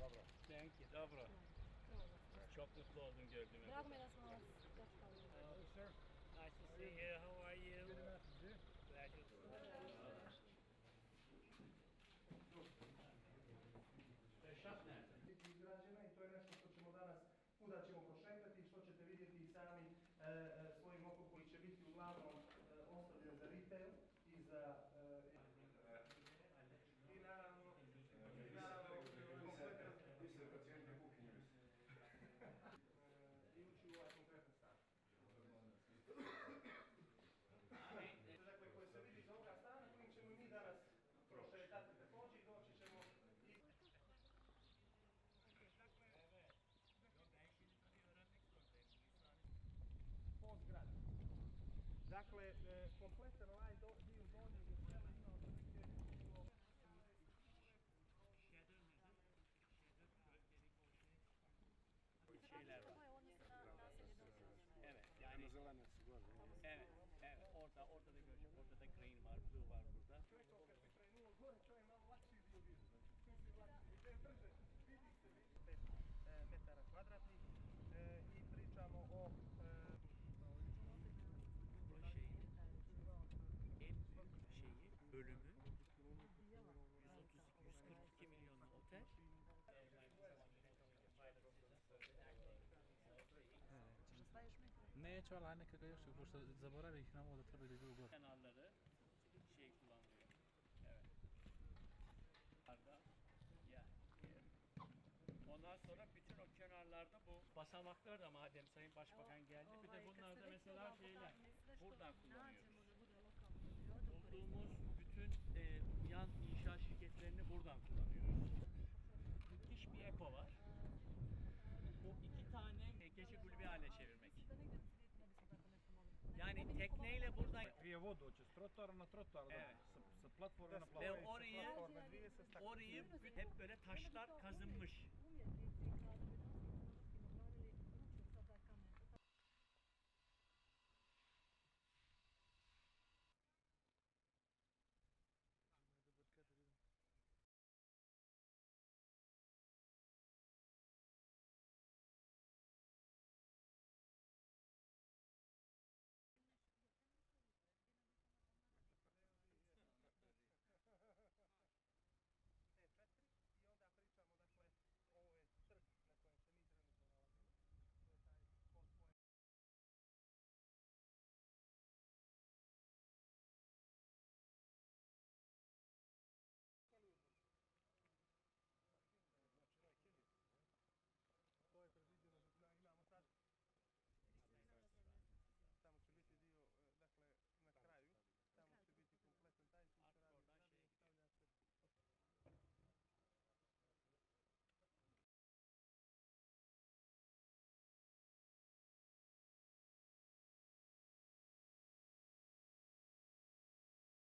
Dobro. Thank you, dobro. Çok mutlu oldum gördüğüme. Drago mi je da smo vas dočekali. Hello, sir. Nice to see you. How are you? Good enough to do. Pleasure to Šaf nerede? Izgrađena i to je nešto što ćemo danas kuda ćemo prošetati i što ćete vidjeti i sami svojim okom koji će biti uglavnom ostavljen za retail i za i naravno Vi ste pacijentne kuhinje. i ući u ovaj konkretan stan. Dakle, koji se vidi iz ovoga stana kojim ćemo i mi danas prošetati također i doći ćemo i po zgradi. Dakle, kompletan ovaj dio donjeg je ima otprilike şeyler var. Ovo je u odnosu na naselje Donjeg. Evet, yani Zelene su gore. evet, evet. Orada da göreceğim. Orada da green var, blue var burada. čovjek kad bi krenulo gore, to je malo lakši dio vidjeti. To je brže, vidi se, 5 metara kvadratnih i pričamo o Bu şeyin en büyük şeyi, bölümü 142 milyonlu otel. Neću, ali nekako još, pošto zaboravih ih nam ovo da treba da idu u gore. Kenarları şey kullanılıyor. Evet. Arda. Ya. Ondan sonra bütün o kenarlarda bu basamaklar da madem Sayın Başbakan geldi. Bir de bunlar da mesela şeyler. Buradan kullanıyoruz. Bulduğumuz bütün yan inşaat şirketlerini buradan kullanıyoruz. Müthiş bir eko var. Bu iki tane gece kulübü haline çevirmek. Yani tekneyle buradan Prije vodu, će s trotoara na trotoar, Evet. sa platforme na ve platforme. orayı hep böyle taşlar kazınmış. Umjetnici kad bi